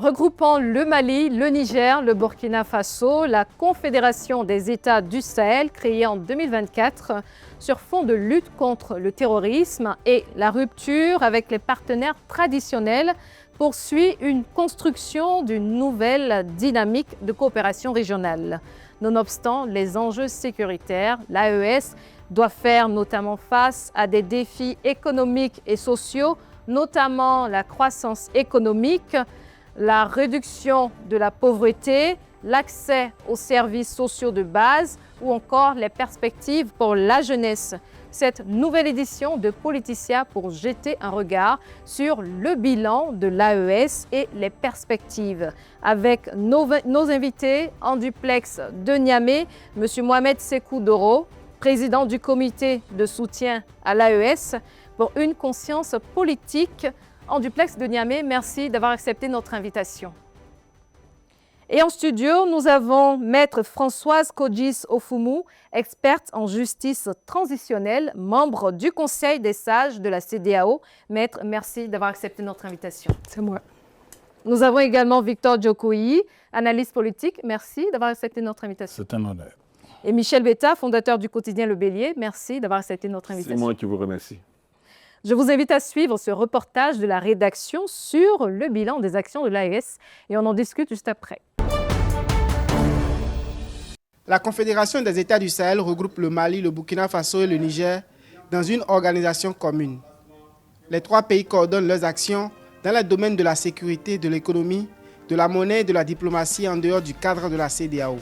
regroupant le Mali, le Niger, le Burkina Faso, la Confédération des États du Sahel, créée en 2024 sur fond de lutte contre le terrorisme et la rupture avec les partenaires traditionnels, poursuit une construction d'une nouvelle dynamique de coopération régionale. Nonobstant les enjeux sécuritaires, l'AES doit faire notamment face à des défis économiques et sociaux, notamment la croissance économique, la réduction de la pauvreté, l'accès aux services sociaux de base ou encore les perspectives pour la jeunesse. Cette nouvelle édition de Politicia pour jeter un regard sur le bilan de l'AES et les perspectives. Avec nos invités en duplex de Niamey, M. Mohamed Sékou Doro, président du comité de soutien à l'AES, pour une conscience politique en duplex de Niamey. Merci d'avoir accepté notre invitation. Et en studio, nous avons Maître Françoise Kodjis Ofoumou, experte en justice transitionnelle, membre du Conseil des sages de la CEDEAO. Maître, merci d'avoir accepté notre invitation. C'est moi. Nous avons également Victor Djokoyi, analyste politique. Merci d'avoir accepté notre invitation. C'est un honneur. Et Michel Betta, fondateur du quotidien Le Bélier. Merci d'avoir accepté notre invitation. C'est moi qui vous remercie. Je vous invite à suivre ce reportage de la rédaction sur le bilan des actions de l'AES et on en discute juste après. La Confédération des États du Sahel regroupe le Mali, le Burkina Faso et le Niger dans une organisation commune. Les trois pays coordonnent leurs actions dans les domaines de la sécurité, de l'économie, de la monnaie et de la diplomatie en dehors du cadre de la CEDEAO.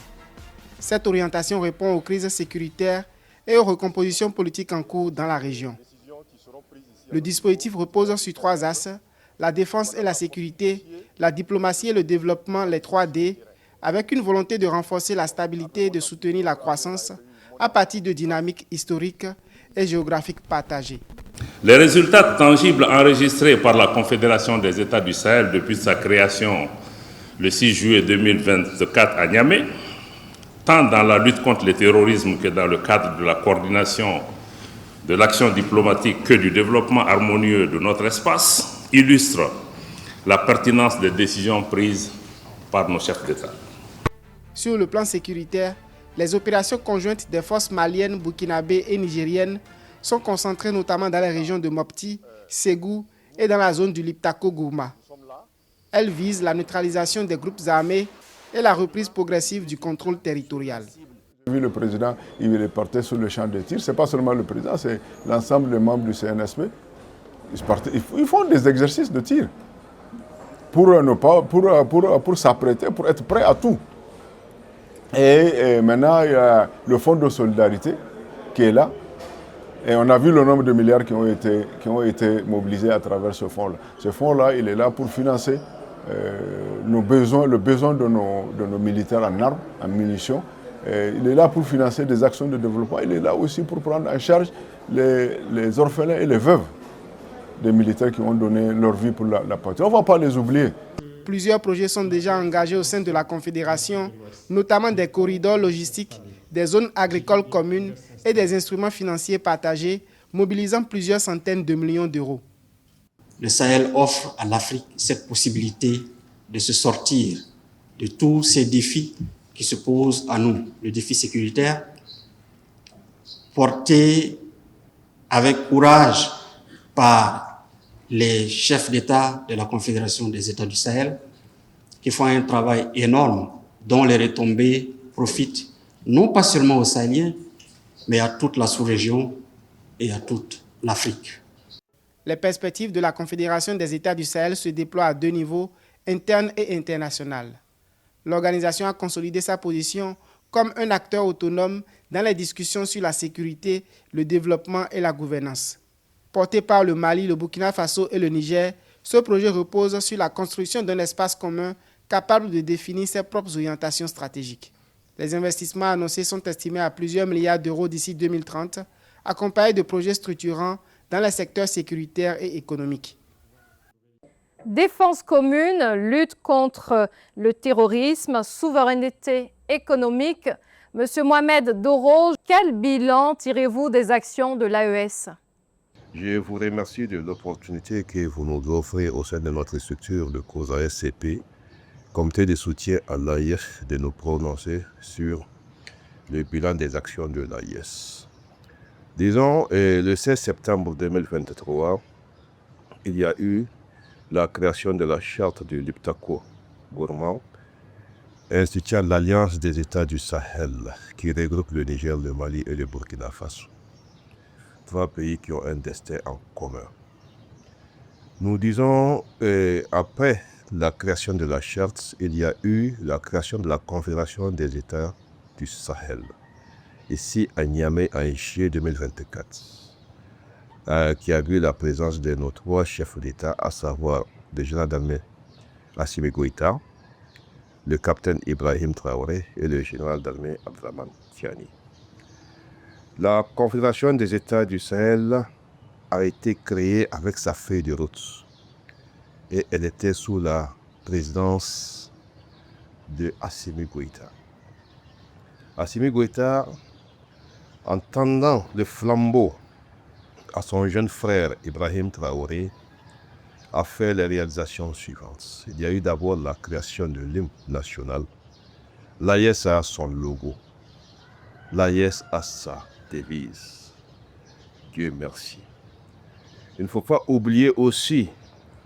Cette orientation répond aux crises sécuritaires et aux recompositions politiques en cours dans la région. Le dispositif repose sur trois axes, la défense et la sécurité, la diplomatie et le développement, les 3D, avec une volonté de renforcer la stabilité et de soutenir la croissance à partir de dynamiques historiques et géographiques partagées. Les résultats tangibles enregistrés par la Confédération des États du Sahel depuis sa création le 6 juillet 2024 à Niamey, tant dans la lutte contre le terrorisme que dans le cadre de la coordination de l'action diplomatique que du développement harmonieux de notre espace, illustrent la pertinence des décisions prises par nos chefs d'État. Sur le plan sécuritaire, les opérations conjointes des forces maliennes, burkinabées et nigériennes sont concentrées notamment dans les régions de Mopti, Ségou et dans la zone du Liptako-Gourma. Elles visent la neutralisation des groupes armés et la reprise progressive du contrôle territorial. J'ai vu le président, il est parti sur le champ de tir. Ce n'est pas seulement le président, c'est l'ensemble des membres du CNSP. Ils font des exercices de tir pour s'apprêter, pour être prêts à tout. Et maintenant, il y a le fonds de solidarité qui est là. Et on a vu le nombre de milliards qui ont été mobilisés à travers ce fonds-là. Ce fonds-là, il est là pour financer le besoin de nos militaires en armes, en munitions. Il est là pour financer des actions de développement. Il est là aussi pour prendre en charge les orphelins et les veuves des militaires qui ont donné leur vie pour la patrie. On ne va pas les oublier. Plusieurs projets sont déjà engagés au sein de la Confédération, notamment des corridors logistiques, des zones agricoles communes et des instruments financiers partagés, mobilisant plusieurs centaines de millions d'euros. Le Sahel offre à l'Afrique cette possibilité de se sortir de tous ces défis qui se posent à nous. Le défi sécuritaire, porté avec courage par les chefs d'État de la Confédération des États du Sahel, qui font un travail énorme, dont les retombées profitent non pas seulement aux Sahéliens, mais à toute la sous-région et à toute l'Afrique. Les perspectives de la Confédération des États du Sahel se déploient à deux niveaux, interne et international. L'organisation a consolidé sa position comme un acteur autonome dans les discussions sur la sécurité, le développement et la gouvernance. Porté par le Mali, le Burkina Faso et le Niger, ce projet repose sur la construction d'un espace commun capable de définir ses propres orientations stratégiques. Les investissements annoncés sont estimés à plusieurs milliards d'euros d'ici 2030, accompagnés de projets structurants dans les secteurs sécuritaires et économiques. Défense commune, lutte contre le terrorisme, souveraineté économique. Monsieur Mohamed Doro, quel bilan tirez-vous des actions de l'AES? Je vous remercie de l'opportunité que vous nous offrez au sein de notre structure de cause ASCP comité de soutien à l'AIS de nous prononcer sur le bilan des actions de l'AIS. Disons, le 16 septembre 2023, il y a eu la création de la charte du Liptako gourmand, instituant l'Alliance des États du Sahel, qui regroupe le Niger, le Mali et le Burkina Faso. 3 pays qui ont un destin en commun. Nous disons, après la création de la charte, il y a eu la création de la Confédération des États du Sahel, ici à Niamey en juillet 2024, qui a vu la présence de nos 3 chefs d'État, à savoir le général d'armée Assimi Goïta, le capitaine Ibrahim Traoré et le général d'armée Abdraman Tiani. La Confédération des États du Sahel a été créée avec sa feuille de route et elle était sous la présidence de Assimi Goïta. Assimi Goïta, en tendant le flambeau à son jeune frère Ibrahim Traoré, a fait les réalisations suivantes. Il y a eu d'abord la création de l'hymne national. L'AIS a son logo. L'AIS a sa devise. Dieu merci. Il ne faut pas oublier aussi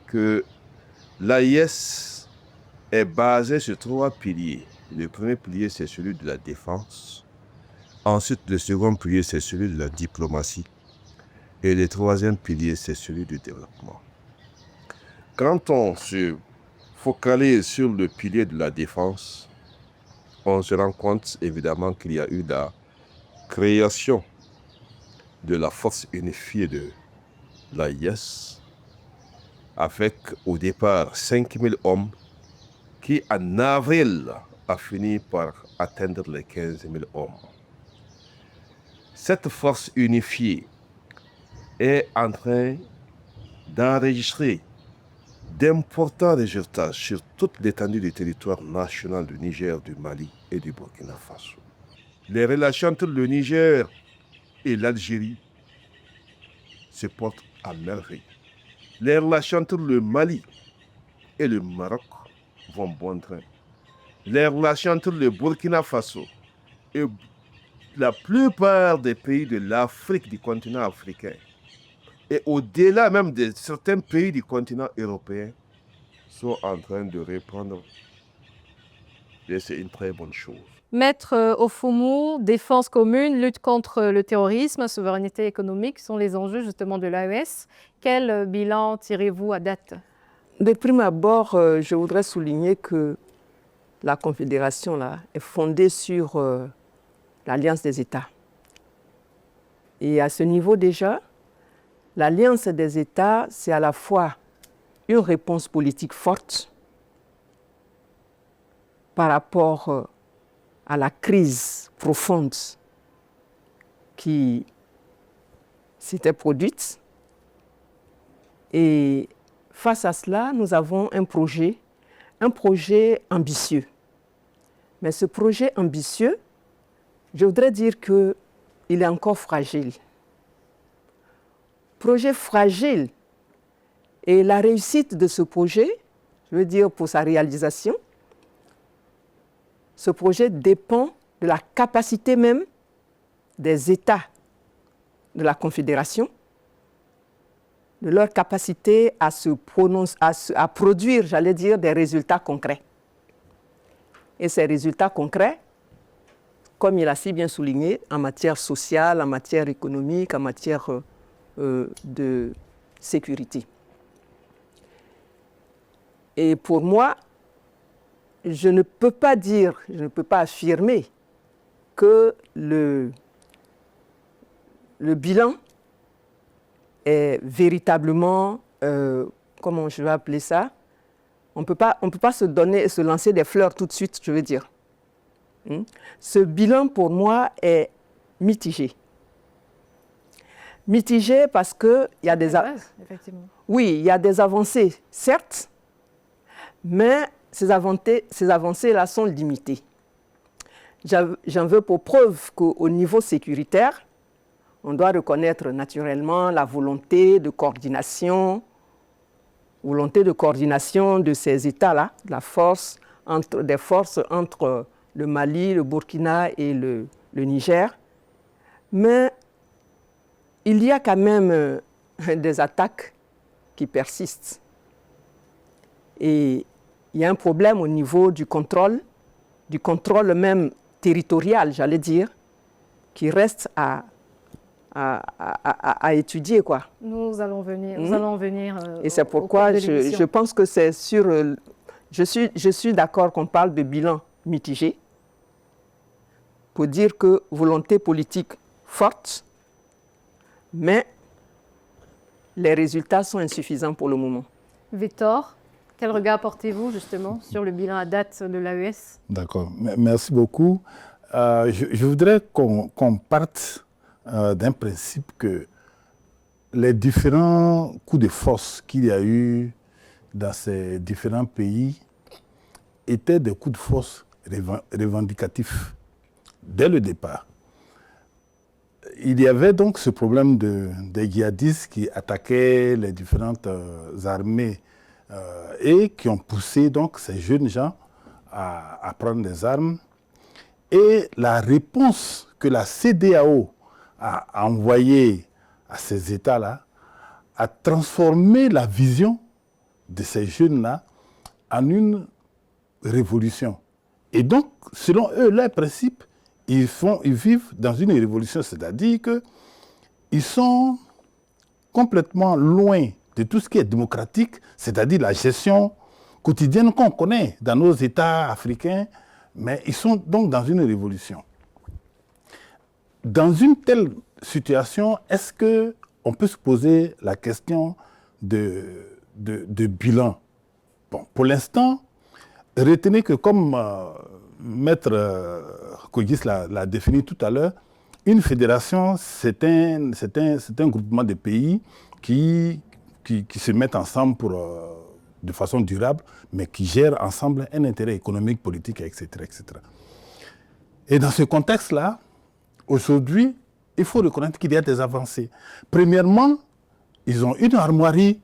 que l'AIS est basé sur 3 piliers. Le premier pilier, c'est celui de la défense. Ensuite, le second pilier, c'est celui de la diplomatie. Et le troisième pilier, c'est celui du développement. Quand on se focalise sur le pilier de la défense, on se rend compte évidemment qu'il y a eu la création de la force unifiée de l'AIS, avec au départ 5000 hommes qui en avril a fini par atteindre les 15 000 hommes. Cette force unifiée est en train d'enregistrer d'importants résultats sur toute l'étendue du territoire national du Niger, du Mali et du Burkina Faso. Les relations entre le Niger et l'Algérie se portent à merveille. Les relations entre le Mali et le Maroc vont bon train. Les relations entre le Burkina Faso et la plupart des pays de l'Afrique, du continent africain, et au-delà même de certains pays du continent européen, sont en train de reprendre. Et c'est une très bonne chose. Maître Ofoumou, défense commune, lutte contre le terrorisme, souveraineté économique sont les enjeux justement de l'AES. Quel bilan tirez-vous à date? De prime abord, je voudrais souligner que la Confédération là, est fondée sur l'Alliance des États. Et à ce niveau déjà, l'Alliance des États, c'est à la fois une réponse politique forte par rapport à la crise profonde qui s'était produite. Et face à cela, nous avons un projet ambitieux. Mais ce projet ambitieux, je voudrais dire qu'il est encore fragile. Projet fragile. Et la réussite de ce projet, je veux dire pour sa réalisation, ce projet dépend de la capacité même des États de la Confédération, de leur capacité à produire, j'allais dire, des résultats concrets. Et ces résultats concrets, comme il a si bien souligné, en matière sociale, en matière économique, en matière de sécurité. Et pour moi, je ne peux pas affirmer que le bilan est véritablement, comment je vais appeler ça, on ne peut pas se lancer des fleurs tout de suite, je veux dire. Ce bilan, pour moi, est mitigé. Mitigé parce qu'il y a des avancées, certes, mais ces avancées-là sont limitées. J'en veux pour preuve qu'au niveau sécuritaire, on doit reconnaître naturellement la volonté de coordination de ces États-là, de la force des forces entre le Mali, le Burkina et le Niger. Mais il y a quand même des attaques qui persistent. Et il y a un problème au niveau du contrôle même territorial, j'allais dire, qui reste à étudier, quoi. Nous allons venir. Et c'est pourquoi je pense que c'est sur... je suis d'accord qu'on parle de bilan mitigé pour dire que volonté politique forte, mais les résultats sont insuffisants pour le moment. Victor, quel regard portez-vous justement sur le bilan à date de l'AES? D'accord, merci beaucoup. Je voudrais qu'on parte d'un principe que les différents coups de force qu'il y a eu dans ces différents pays étaient des coups de force revendicatifs dès le départ. Il y avait donc ce problème des djihadistes qui attaquaient les différentes armées et qui ont poussé donc ces jeunes gens à prendre des armes. Et la réponse que la CEDEAO a envoyée à ces États-là a transformé la vision de ces jeunes-là en une révolution. Et donc, selon eux, leurs principes, ils vivent dans une révolution, c'est-à-dire qu'ils sont complètement loin de tout ce qui est démocratique, c'est-à-dire la gestion quotidienne qu'on connaît dans nos États africains, mais ils sont donc dans une révolution. Dans une telle situation, est-ce qu'on peut se poser la question de bilan? Bon, pour l'instant, retenez que comme Maître Kogis l'a défini tout à l'heure, une fédération, c'est un groupement de pays qui se mettent ensemble de façon durable, mais qui gèrent ensemble un intérêt économique, politique, etc., etc. Et dans ce contexte-là, aujourd'hui, il faut reconnaître qu'il y a des avancées. Premièrement, ils ont une armoirie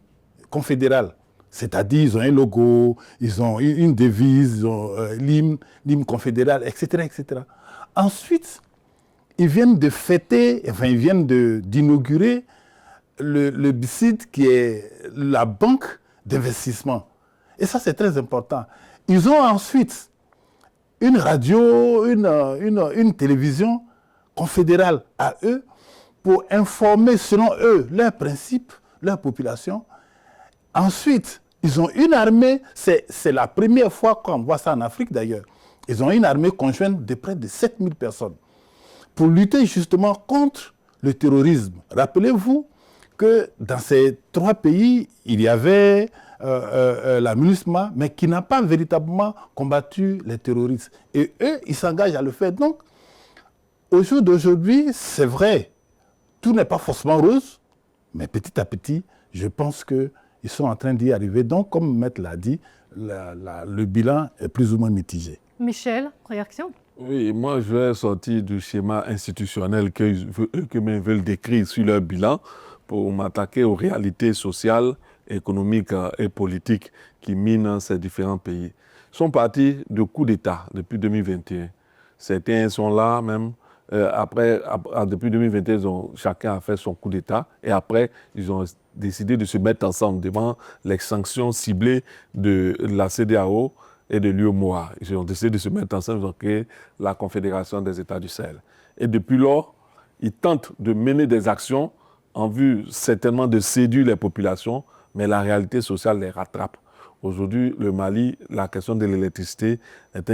confédérale, c'est-à-dire ils ont un logo, ils ont une devise, ils ont l'hymne confédéral, etc., etc. Ensuite, ils viennent de fêter, enfin ils viennent d'inaugurer le BICID qui est la banque d'investissement. Et ça, c'est très important. Ils ont ensuite une radio, une télévision confédérale à eux pour informer, selon eux, leurs principes, leur population. Ensuite, ils ont une armée, c'est la première fois qu'on voit ça en Afrique d'ailleurs. Ils ont une armée conjointe de près de 7000 personnes pour lutter justement contre le terrorisme. Rappelez-vous que dans ces 3 pays, il y avait la MINUSMA, mais qui n'a pas véritablement combattu les terroristes. Et eux, ils s'engagent à le faire. Donc, au jour d'aujourd'hui, c'est vrai, tout n'est pas forcément rose, mais petit à petit, je pense qu'ils sont en train d'y arriver. Donc, comme Maître l'a dit, le bilan est plus ou moins mitigé. Michel, réaction? Oui, moi je vais sortir du schéma institutionnel qu'eux-mêmes veulent décrire sur leur bilan pour m'attaquer aux réalités sociales, économiques et politiques qui minent ces différents pays. Ils sont partis de coups d'État depuis 2021. Certains sont là même. Depuis 2021, chacun a fait son coup d'État et après, ils ont décidé de se mettre ensemble devant les sanctions ciblées de la CEDEAO et de l'UEMOA. Ils ont décidé de se mettre ensemble, ils ont créé la Confédération des États du Sahel. Et depuis lors, ils tentent de mener des actions en vue certainement de séduire les populations, mais la réalité sociale les rattrape. Aujourd'hui, le Mali, la question de l'électricité est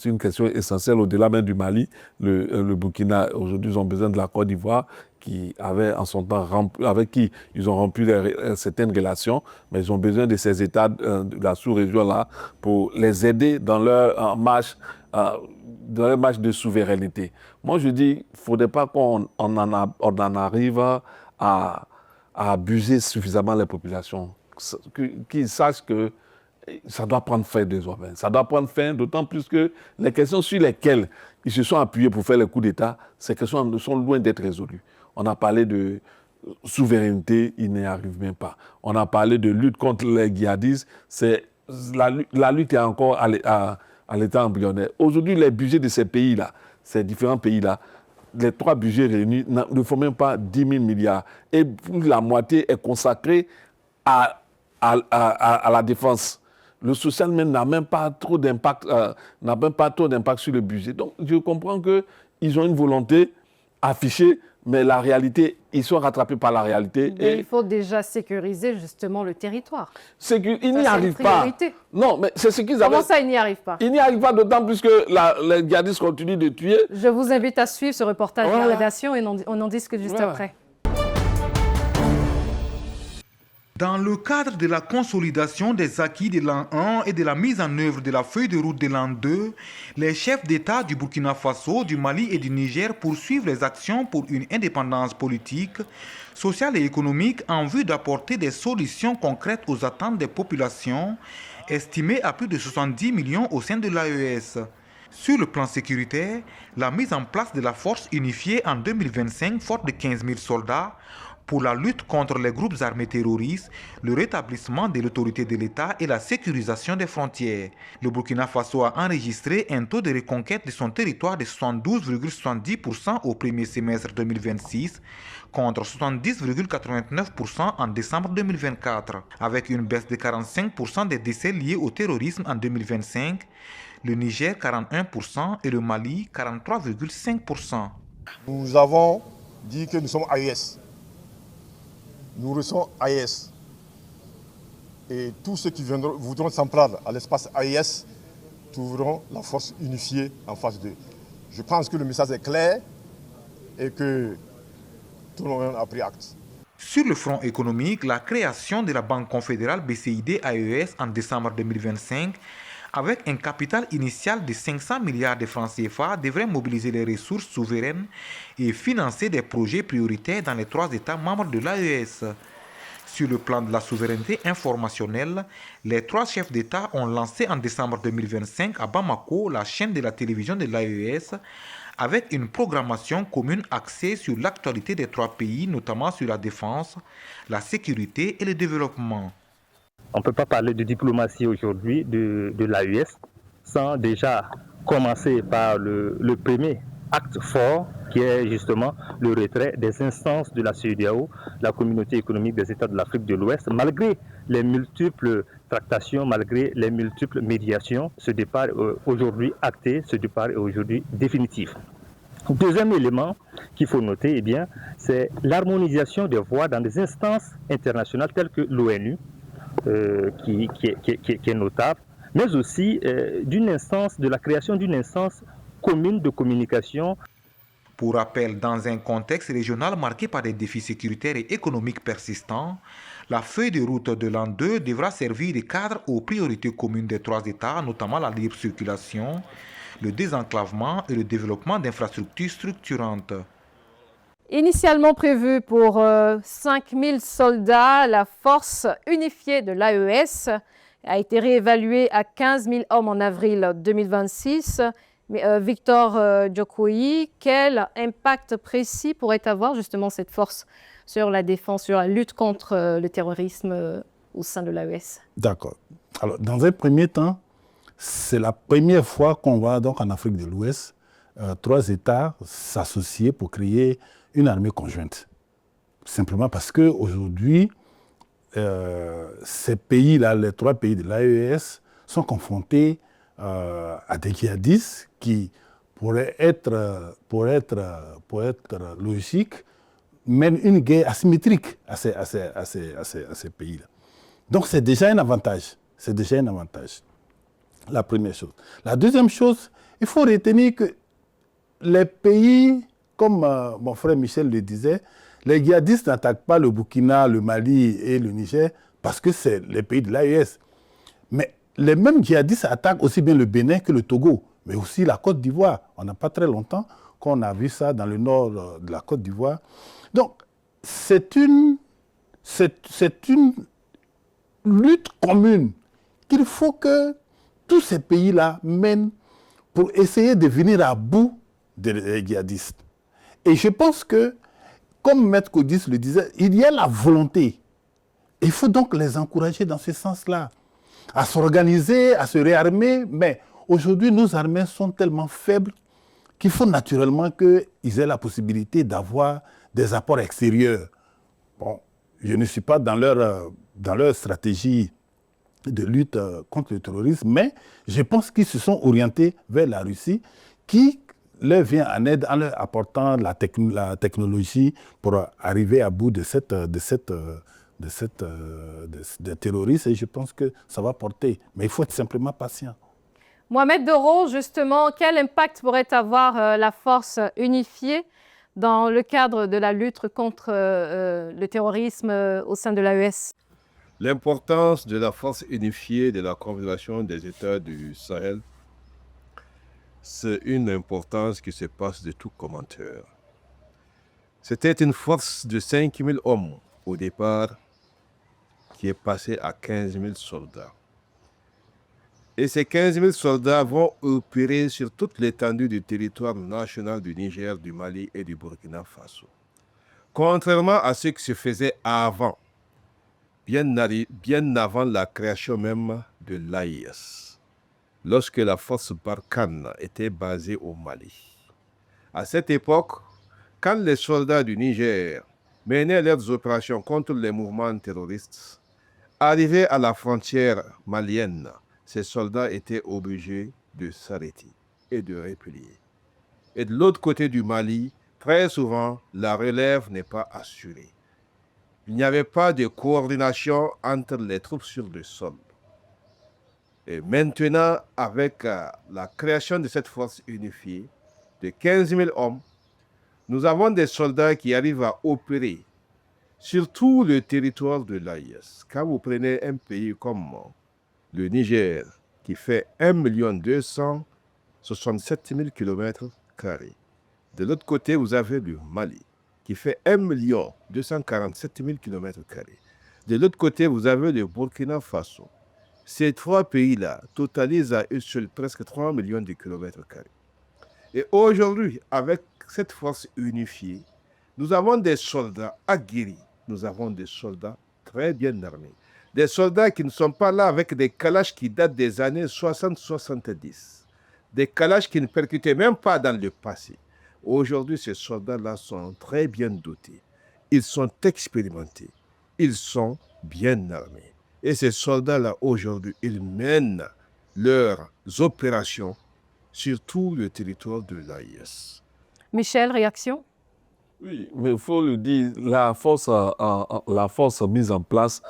une question essentielle au-delà même du Mali. Le Burkina, aujourd'hui, ils ont besoin de la Côte d'Ivoire qui avait en son temps avec qui ils ont rompu certaines relations, mais ils ont besoin de ces États de la sous-région-là pour les aider dans leur marche de souveraineté. Moi, je dis, il ne faudrait pas qu'on en arrive à abuser suffisamment les populations, qu'ils sachent que ça doit prendre fin désormais. Ça doit prendre fin, d'autant plus que les questions sur lesquelles ils se sont appuyés pour faire les coups d'État, ces questions sont loin d'être résolues. On a parlé de souveraineté, ils n'y arrivent même pas. On a parlé de lutte contre les djihadistes, la lutte est encore à l'État embryonnaire. Aujourd'hui, les budgets de ces pays-là, ces différents pays-là, les 3 budgets réunis ne font même pas 10 000 milliards. Et plus la moitié est consacrée à la défense. Le social même n'a même pas trop d'impact, sur le budget. Donc, je comprends qu'ils ont une volonté affichée, mais la réalité, ils sont rattrapés par la réalité. Mais il faut déjà sécuriser justement le territoire. Ils n'y arrivent pas. Non, mais c'est ce qu'ils avaient. Comment ça, ils n'y arrivent pas? Ils n'y arrivent pas, d'autant plus que les djihadistes continuent de tuer. Je vous invite à suivre ce reportage de la rédaction et on en discute juste après. Dans le cadre de la consolidation des acquis de l'an 1 et de la mise en œuvre de la feuille de route de l'an 2, les chefs d'État du Burkina Faso, du Mali et du Niger poursuivent les actions pour une indépendance politique, sociale et économique en vue d'apporter des solutions concrètes aux attentes des populations, estimées à plus de 70 millions au sein de l'AES. Sur le plan sécuritaire, la mise en place de la force unifiée en 2025 forte de 15 000 soldats pour la lutte contre les groupes armés terroristes, le rétablissement de l'autorité de l'État et la sécurisation des frontières. Le Burkina Faso a enregistré un taux de reconquête de son territoire de 72,70% au premier semestre 2026, contre 70,89% en décembre 2024. Avec une baisse de 45% des décès liés au terrorisme en 2025, le Niger 41% et le Mali 43,5%. Nous avons dit que nous sommes AES. Nous restons AES. Et tous ceux qui voudront s'en prendre à l'espace AES trouveront la force unifiée en face d'eux. Je pense que le message est clair et que tout le monde a pris acte. Sur le front économique, la création de la Banque confédérale BCID AES en décembre 2025, avec un capital initial de 500 milliards de francs CFA, devrait mobiliser les ressources souveraines et financer des projets prioritaires dans les 3 États membres de l'AES. Sur le plan de la souveraineté informationnelle, les 3 chefs d'État ont lancé en décembre 2025 à Bamako la chaîne de la télévision de l'AES avec une programmation commune axée sur l'actualité des 3 pays, notamment sur la défense, la sécurité et le développement. On ne peut pas parler de diplomatie aujourd'hui de l'AES sans déjà commencer par le premier acte fort qui est justement le retrait des instances de la CEDEAO, la communauté économique des États de l'Afrique de l'Ouest, malgré les multiples tractations, malgré les multiples médiations. Ce départ est aujourd'hui acté, ce départ est aujourd'hui définitif. Deuxième élément qu'il faut noter, eh bien, c'est l'harmonisation des voix dans des instances internationales telles que l'ONU, qui est notable, mais aussi de la création d'une instance commune de communication. Pour rappel, dans un contexte régional marqué par des défis sécuritaires et économiques persistants, la feuille de route de l'an 2 devra servir de cadre aux priorités communes des 3 États, notamment la libre circulation, le désenclavement et le développement d'infrastructures structurantes. Initialement prévue pour 5 000 soldats, la force unifiée de l'AES a été réévaluée à 15 000 hommes en avril 2026. Mais Victor Diokoyi, quel impact précis pourrait avoir justement cette force sur la défense, sur la lutte contre le terrorisme au sein de l'AES? D'accord. Alors, dans un premier temps, c'est la première fois qu'on va donc en Afrique de l'Ouest 3 États s'associer pour créer une armée conjointe. Simplement parce qu'aujourd'hui, ces pays-là, les 3 pays de l'AES, sont confrontés à des djihadistes qui, pour être logique, mènent une guerre asymétrique à ces pays-là. Donc c'est déjà un avantage. C'est déjà un avantage. La première chose. La deuxième chose, il faut retenir que les pays, comme mon frère Michel le disait, les djihadistes n'attaquent pas le Burkina, le Mali et le Niger parce que c'est les pays de l'AES. Mais les mêmes djihadistes attaquent aussi bien le Bénin que le Togo, mais aussi la Côte d'Ivoire. On n'a pas très longtemps qu'on a vu ça dans le nord de la Côte d'Ivoire. Donc, c'est une lutte commune qu'il faut que tous ces pays-là mènent pour essayer de venir à bout des djihadistes. Et je pense que, comme Maître Codis le disait, il y a la volonté. Il faut donc les encourager dans ce sens-là, à s'organiser, à se réarmer, mais Aujourd'hui, nos armées sont tellement faibles qu'il faut naturellement qu'ils aient la possibilité d'avoir des apports extérieurs. Bon, je ne suis pas dans leur stratégie de lutte contre le terrorisme, mais je pense qu'ils se sont orientés vers la Russie qui leur vient en aide en leur apportant la technologie pour arriver à bout de des terroristes, et je pense que ça va porter. Mais il faut être simplement patient. Mohamed Doro, justement, quel impact pourrait avoir la force unifiée dans le cadre de la lutte contre le terrorisme au sein de l'AES? L'importance de la force unifiée de la Confédération des États du Sahel, c'est une importance qui se passe de tout commentaire. C'était une force de 5 000 hommes au départ qui est passée à 15 000 soldats. Et ces 15 000 soldats vont opérer sur toute l'étendue du territoire national du Niger, du Mali et du Burkina Faso. Contrairement à ce qui se faisait avant, bien avant la création même de l'AIS, lorsque la force Barkhane était basée au Mali. À cette époque, quand les soldats du Niger menaient leurs opérations contre les mouvements terroristes, arrivés à la frontière malienne, ces soldats étaient obligés de s'arrêter et de replier. Et de l'autre côté du Mali, très souvent, la relève n'est pas assurée. Il n'y avait pas de coordination entre les troupes sur le sol. Et maintenant, avec la création de cette force unifiée de 15 000 hommes, nous avons des soldats qui arrivent à opérer sur tout le territoire de l'AIS. Quand vous prenez un pays comme le Niger, qui fait 1 267 000 km². De l'autre côté, vous avez le Mali, qui fait 1 247 000 km². De l'autre côté, vous avez le Burkina Faso. Ces trois pays-là totalisent à eux seuls presque 3 millions de kilomètres carrés. Et aujourd'hui, avec cette force unifiée, nous avons des soldats aguerris, nous avons des soldats très bien armés. Des soldats qui ne sont pas là avec des kalash qui datent des années 60-70. Des kalash qui ne percutaient même pas dans le passé. Aujourd'hui, ces soldats-là sont très bien dotés. Ils sont expérimentés. Ils sont bien armés. Et ces soldats-là, aujourd'hui, ils mènent leurs opérations sur tout le territoire de l'AIS. Michel, réaction? Oui, mais il faut le dire, la force mise en place,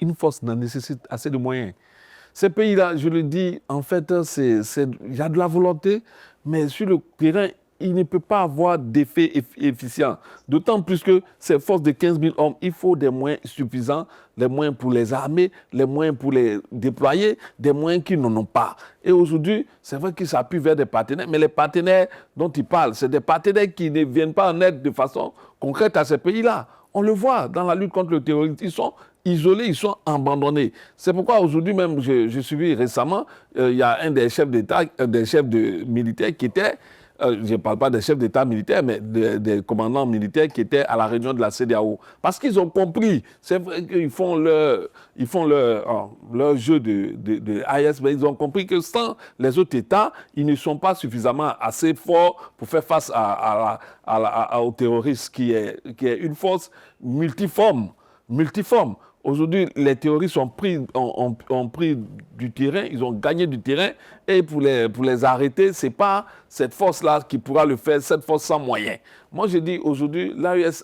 une force nécessite assez de moyens. Ces pays-là, je le dis, en fait, il y a de la volonté, mais sur le terrain, il ne peut pas avoir d'effet efficient. D'autant plus que ces forces de 15 000 hommes, il faut des moyens suffisants, les moyens pour les armer, les moyens pour les déployer, des moyens qu'ils n'en ont pas. Et aujourd'hui, c'est vrai qu'ils s'appuient vers des partenaires, mais les partenaires dont ils parlent, c'est des partenaires qui ne viennent pas en aide de façon concrète à ces pays-là. On le voit dans la lutte contre le terrorisme, ils sont isolés, ils sont abandonnés. C'est pourquoi aujourd'hui même, je suis récemment, il y a un des chefs d'État, des chefs militaires qui était... je ne parle pas des chefs d'État militaires, mais des commandants militaires qui étaient à la réunion de la CEDEAO. Parce qu'ils ont compris, c'est vrai qu'ils font leur jeu de AIS, mais ils ont compris que sans les autres États, ils ne sont pas suffisamment assez forts pour faire face au terrorisme qui est une force multiforme. Aujourd'hui, les terroristes ont pris du terrain, ils ont gagné du terrain, et pour les arrêter, ce n'est pas cette force-là qui pourra le faire, cette force sans moyens. Moi, je dis aujourd'hui, l'AES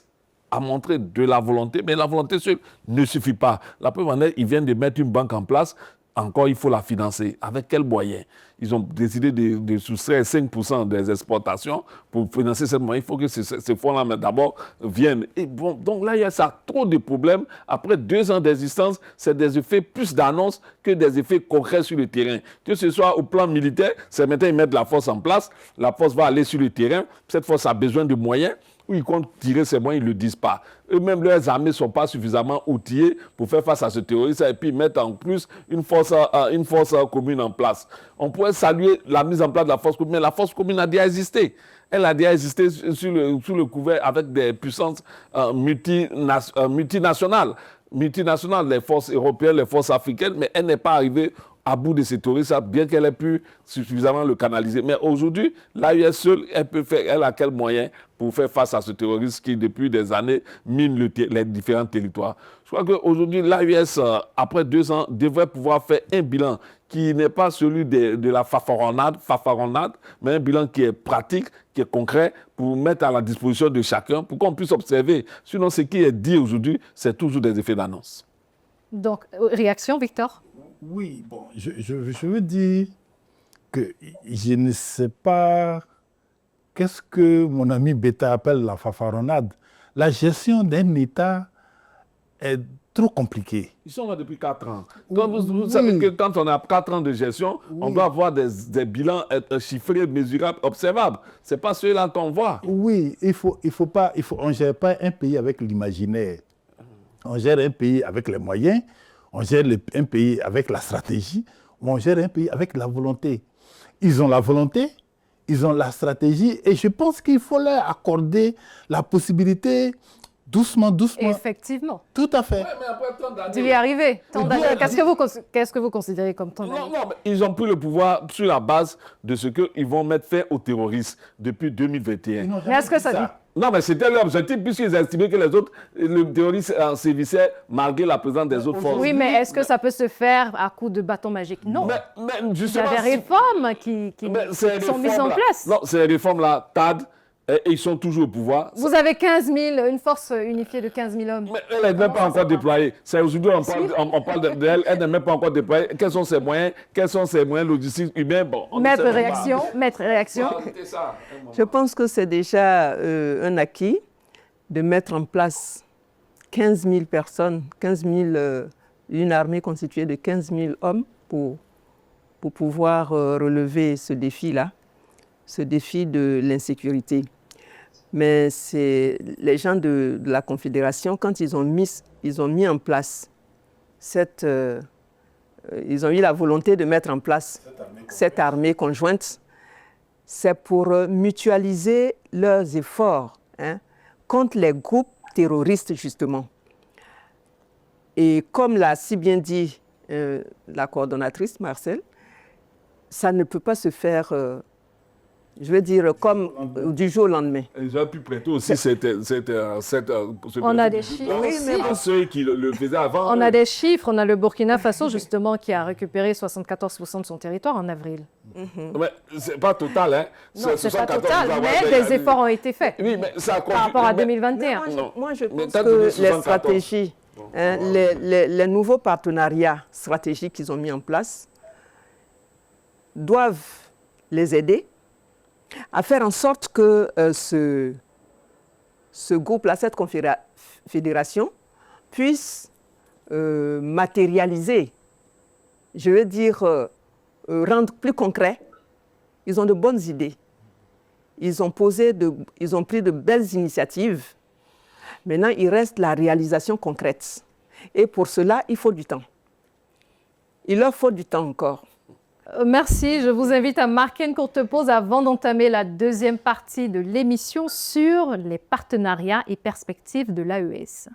a montré de la volonté, mais la volonté seule ne suffit pas. La preuve en est, ils viennent de mettre une banque en place. Encore, il faut la financer. Avec quels moyens? Ils ont décidé de soustraire 5% des exportations pour financer cette moyen. Il faut que ces fonds-là, d'abord, viennent. Et bon, donc là, il y a trop de problèmes. Après 2 ans d'existence, c'est des effets plus d'annonces que des effets concrets sur le terrain. Que ce soit au plan militaire, c'est maintenant ils mettent la force en place. La force va aller sur le terrain. Cette force a besoin de moyens. Où ils comptent tirer ces moyens, ils ne le disent pas. Eux-mêmes, leurs armées ne sont pas suffisamment outillées pour faire face à ce terrorisme et puis mettre en plus une force commune en place. On pourrait saluer la mise en place de la force commune, mais la force commune a déjà existé. Elle a déjà existé sous le couvert avec des puissances multinationales, les forces européennes, les forces africaines, mais elle n'est pas arrivée à bout de ces terroristes, bien qu'elle ait pu suffisamment le canaliser. Mais aujourd'hui, l'AES seule, elle a quel moyen pour faire face à ce terroriste qui, depuis des années, mine les différents territoires. Je crois qu'aujourd'hui, l'AES, après 2 ans, devrait pouvoir faire un bilan qui n'est pas celui de la fafaronnade, mais un bilan qui est pratique, qui est concret, pour mettre à la disposition de chacun, pour qu'on puisse observer. Sinon, ce qui est dit aujourd'hui, c'est toujours des effets d'annonce. Donc, réaction, Victor? Oui, bon, je veux dire que je ne sais pas qu'est-ce que mon ami Beta appelle la fafaronnade. La gestion d'un État est trop compliquée. Ils sont là depuis 4 ans. Vous savez que quand on a 4 ans de gestion, on doit avoir des bilans chiffrés, mesurables, observables. Ce n'est pas ceux-là qu'on voit. Oui, on ne gère pas un pays avec l'imaginaire. On gère un pays avec les moyens, on gère un pays avec la stratégie, on gère un pays avec la volonté. Ils ont la volonté, ils ont la stratégie, et je pense qu'il faut leur accorder la possibilité, doucement. Effectivement. Tout à fait. D'y arriver. Qu'est-ce que vous considérez comme temps d'année? Non, mais ils ont pris le pouvoir sur la base de ce qu'ils vont mettre fin aux terroristes depuis 2021. Mais est-ce que ça... Non, mais c'était leur objectif, puisqu'ils estimaient que les autres, le terroriste en sévissait malgré la présence des autres forces. Oui, mais est-ce que ça peut se faire à coup de bâton magique? Non. Mais il y a des réformes qui sont mises en place. Non, ces réformes-là, TAD, et ils sont toujours au pouvoir. Vous avez 15 000, une force unifiée de 15 000 hommes. Mais elle n'est même pas encore déployée. C'est aujourd'hui on parle d'elle, elle n'est même pas encore déployée. Quels sont ses moyens logistiques, humains? Bon, Maître réaction. Je pense que c'est déjà un acquis de mettre en place 15 000 personnes, une armée constituée de 15 000 hommes pour pouvoir relever ce défi-là, ce défi de l'insécurité. Mais c'est les gens de la Confédération, quand ils ont mis en place ils ont eu la volonté de mettre en place cette armée conjointe, c'est pour mutualiser leurs efforts contre les groupes terroristes, justement. Et comme l'a si bien dit la coordonnatrice Marcel, ça ne peut pas se faire... je veux dire, comme du jour au lendemain. Ils auraient pu prêter aussi on a des chiffres. Oui, mais ceux qui le faisaient avant. On a des chiffres. On a le Burkina Faso, justement, qui a récupéré 74% de son territoire en avril. Mais ce n'est pas total, hein. Non, ce n'est pas total, mais des efforts ont été faits. Oui, mais ça a par rapport à 2021. Moi, je pense que les stratégies, les nouveaux partenariats stratégiques qu'ils ont mis en place doivent les aider à faire en sorte que ce groupe-là, cette confédération, puisse matérialiser, je veux dire, rendre plus concret. Ils ont de bonnes idées. Ils ont pris de belles initiatives. Maintenant, il reste la réalisation concrète. Et pour cela, il faut du temps. Il leur faut du temps encore. Merci. Je vous invite à marquer une courte pause avant d'entamer la deuxième partie de l'émission sur les partenariats et perspectives de l'AES.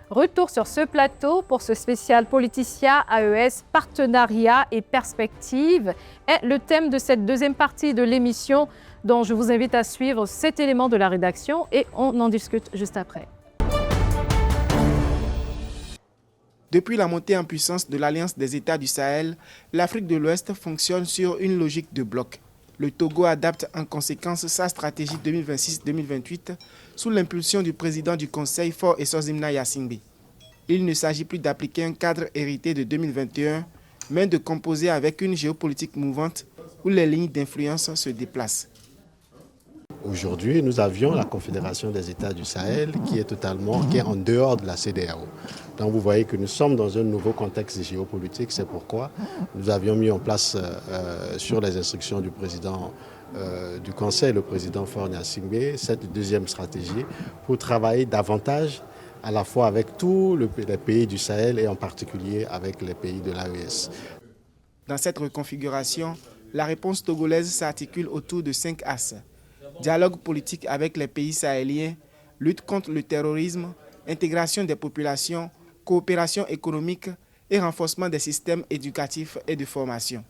Retour sur ce plateau pour ce spécial Politicia AES, partenariat et perspectives est le thème de cette deuxième partie de l'émission dont je vous invite à suivre 7 éléments de la rédaction et on en discute juste après. Depuis la montée en puissance de l'Alliance des États du Sahel, l'Afrique de l'Ouest fonctionne sur une logique de bloc. Le Togo adapte en conséquence sa stratégie 2026-2028 sous l'impulsion du président du Conseil, Faure Essorzimna Gnassingbé. Il ne s'agit plus d'appliquer un cadre hérité de 2021, mais de composer avec une géopolitique mouvante où les lignes d'influence se déplacent. Aujourd'hui, nous avions la Confédération des États du Sahel qui est en dehors de la CEDEAO. Donc vous voyez que nous sommes dans un nouveau contexte géopolitique, c'est pourquoi nous avions mis en place sur les instructions du président du Conseil, le président Faure Gnassingbé, cette deuxième stratégie pour travailler davantage à la fois avec tous les pays du Sahel et en particulier avec les pays de l'AES. Dans cette reconfiguration, la réponse togolaise s'articule autour de 5 axes. dialogue politique avec les pays sahéliens, lutte contre le terrorisme, intégration des populations, coopération économique et renforcement des systèmes éducatifs et de formation.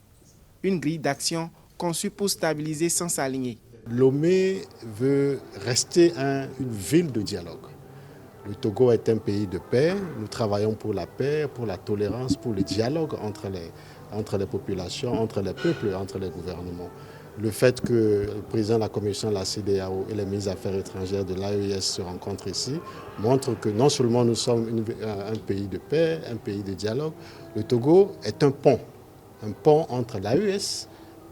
Une grille d'action conçue pour stabiliser sans s'aligner. Lomé veut rester une ville de dialogue. Le Togo est un pays de paix. Nous travaillons pour la paix, pour la tolérance, pour le dialogue entre les populations, entre les peuples, entre les gouvernements. Le fait que le président de la Commission de la CEDEAO et les ministres des Affaires étrangères de l'AES se rencontrent ici montre que non seulement nous sommes un pays de paix, un pays de dialogue, le Togo est un pont entre l'AES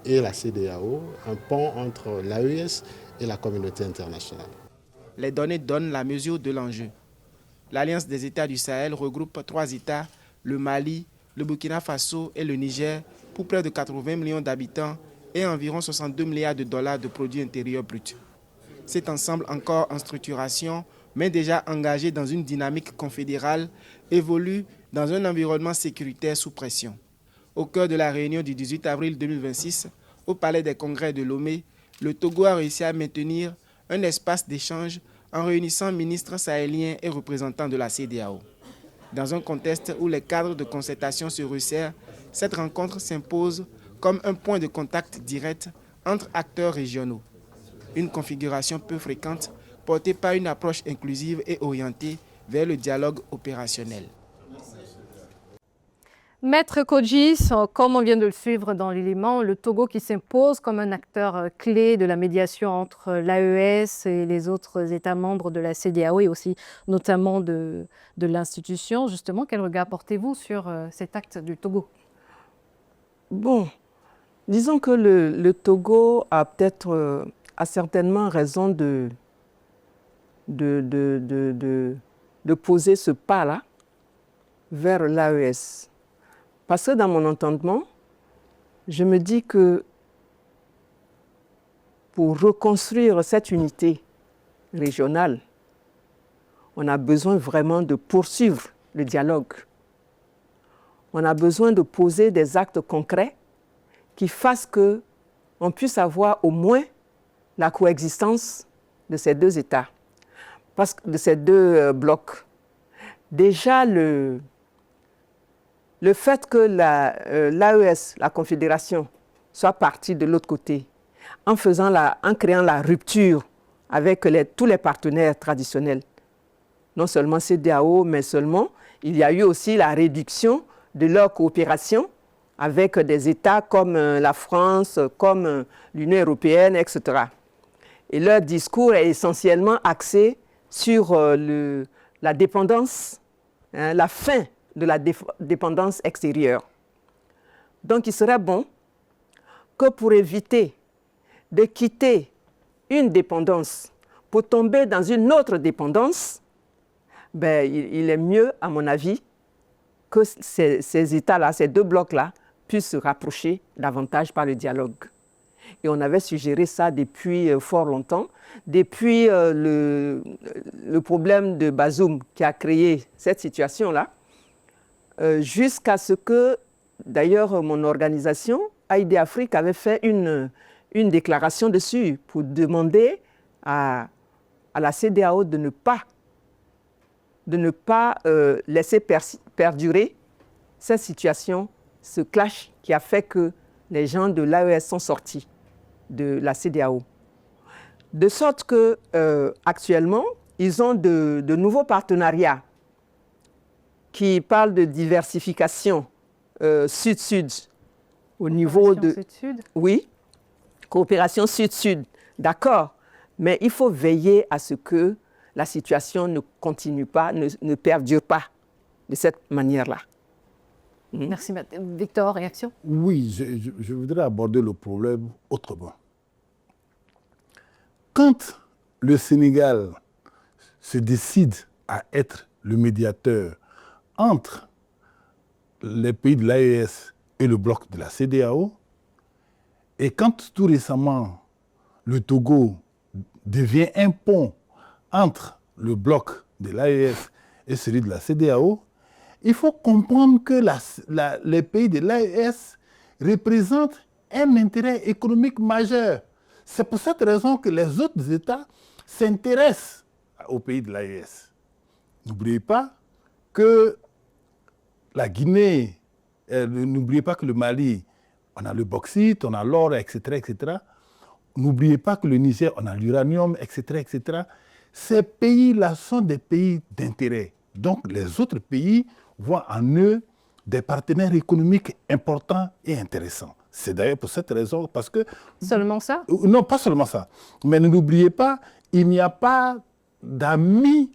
et la CEDEAO, un pont entre l'AES et la communauté internationale. Les données donnent la mesure de l'enjeu. L'Alliance des États du Sahel regroupe 3 États, le Mali, le Burkina Faso et le Niger, pour près de 80 millions d'habitants et environ 62 milliards de dollars de produits intérieurs bruts. Cet ensemble encore en structuration, mais déjà engagé dans une dynamique confédérale, évolue dans un environnement sécuritaire sous pression. Au cœur de la réunion du 18 avril 2026, au Palais des Congrès de Lomé, le Togo a réussi à maintenir un espace d'échange en réunissant ministres sahéliens et représentants de la CEDEAO. Dans un contexte où les cadres de concertation se resserrent, cette rencontre s'impose comme un point de contact direct entre acteurs régionaux. Une configuration peu fréquente portée par une approche inclusive et orientée vers le dialogue opérationnel. Maître Kodjis, comme on vient de le suivre dans l'élément, le Togo qui s'impose comme un acteur clé de la médiation entre l'AES et les autres États membres de la CEDEAO et aussi notamment de l'institution. Justement, quel regard portez-vous sur cet acte du Togo? Bon, disons que le Togo a peut-être, a certainement raison de poser ce pas-là vers l'AES. Parce que dans mon entendement, je me dis que pour reconstruire cette unité régionale, on a besoin vraiment de poursuivre le dialogue. On a besoin de poser des actes concrets qui fassent qu'on puisse avoir au moins la coexistence de ces 2 États, de ces 2 blocs. Déjà, le fait que l'AES, la Confédération, soit partie de l'autre côté, en créant la rupture avec tous les partenaires traditionnels, non seulement CEDEAO, mais il y a eu aussi la réduction de leur coopération avec des États comme la France, comme l'Union européenne, etc. Et leur discours est essentiellement axé sur la dépendance, la fin de la dépendance extérieure. Donc il serait bon que pour éviter de quitter une dépendance pour tomber dans une autre dépendance, il est mieux, à mon avis, que ces États-là, ces 2 blocs-là, puissent se rapprocher davantage par le dialogue. Et on avait suggéré ça depuis fort longtemps, depuis le problème de Bazoum qui a créé cette situation-là, jusqu'à ce que, d'ailleurs, mon organisation, AID Afrique, avait fait une déclaration dessus pour demander à la CEDEAO de ne pas laisser perdurer cette situation, ce clash qui a fait que les gens de l'AES sont sortis de la CEDEAO. De sorte qu'actuellement, ils ont de nouveaux partenariats qui parle de diversification sud-sud au niveau de... Sud-sud? Oui, coopération sud-sud, d'accord. Mais il faut veiller à ce que la situation ne continue pas, ne perdure pas de cette manière-là. Merci. Victor, réaction? Oui, je voudrais aborder le problème autrement. Quand le Sénégal se décide à être le médiateur entre les pays de l'AES et le bloc de la CEDEAO, et quand tout récemment le Togo devient un pont entre le bloc de l'AES et celui de la CEDEAO, il faut comprendre que les pays de l'AES représentent un intérêt économique majeur. c'est pour cette raison que les autres États s'intéressent aux pays de l'AES. N'oubliez pas que la Guinée, n'oubliez pas que le Mali, on a le bauxite, on a l'or, etc., etc. N'oubliez pas que le Niger, on a l'uranium, etc., etc. Ces pays-là sont des pays d'intérêt. Donc, les autres pays voient en eux des partenaires économiques importants et intéressants. C'est d'ailleurs pour cette raison, parce que... Seulement ça? Non, pas seulement ça. Mais n'oubliez pas, il n'y a pas d'amis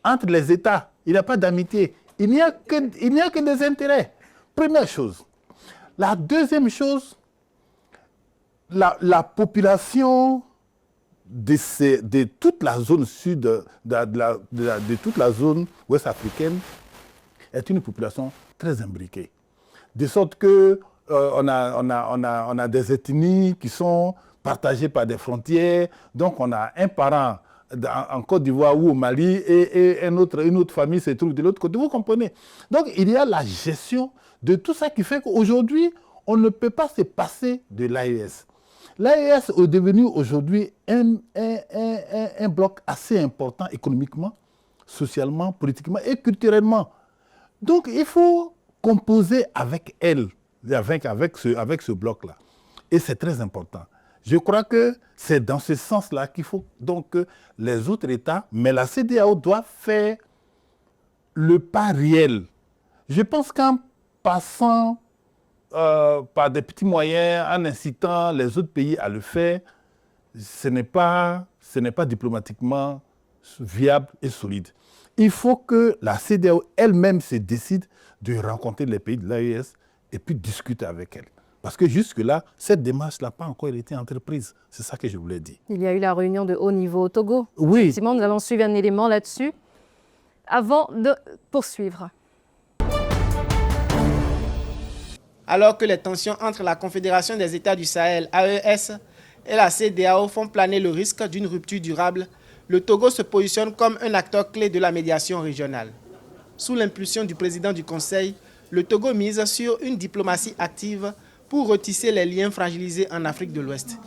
entre les États. Il n'y a pas d'amitié. Il n'y a que des intérêts. Première chose. La deuxième chose, la population de toute la zone sud, de toute la zone ouest africaine, est une population très imbriquée. De sorte que on a des ethnies qui sont partagées par des frontières. Donc on a un parent en Côte d'Ivoire ou au Mali et une autre famille se trouve de l'autre côté. Vous comprenez? Donc il y a la gestion de tout ça qui fait qu'aujourd'hui, on ne peut pas se passer de l'AES. L'AES est devenu aujourd'hui un bloc assez important économiquement, socialement, politiquement et culturellement. Donc il faut composer avec elle, avec ce bloc-là. Et c'est très important. Je crois que c'est dans ce sens-là qu'il faut donc que les autres États, mais la CEDEAO doit faire le pas réel. Je pense qu'en passant par des petits moyens, en incitant les autres pays à le faire, ce n'est pas diplomatiquement viable et solide. Il faut que la CEDEAO elle-même se décide de rencontrer les pays de l'AES et puis discuter avec elles. Parce que jusque-là, cette démarche n'a pas encore été entreprise. C'est ça que je voulais dire. Il y a eu la réunion de haut niveau au Togo. Oui. Effectivement, nous allons suivre un élément là-dessus avant de poursuivre. Alors que les tensions entre la Confédération des États du Sahel, AES, et la CEDEAO font planer le risque d'une rupture durable, le Togo se positionne comme un acteur clé de la médiation régionale. Sous l'impulsion du président du Conseil, le Togo mise sur une diplomatie active pour retisser les liens fragilisés en Afrique de l'Ouest.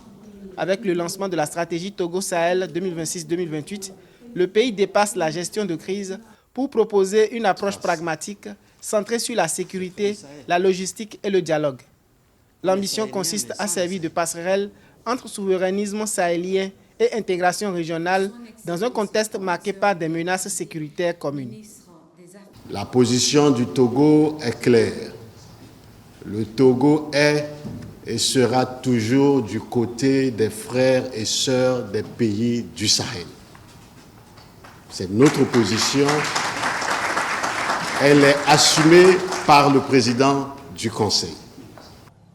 Avec le lancement de la stratégie Togo-Sahel 2026-2028, le pays dépasse la gestion de crise pour proposer une approche pragmatique centrée sur la sécurité, la logistique et le dialogue. L'ambition consiste à servir de passerelle entre souverainisme sahélien et intégration régionale dans un contexte marqué par des menaces sécuritaires communes. La position du Togo est claire. Le Togo est et sera toujours du côté des frères et sœurs des pays du Sahel. C'est notre position. Elle est assumée par le président du Conseil.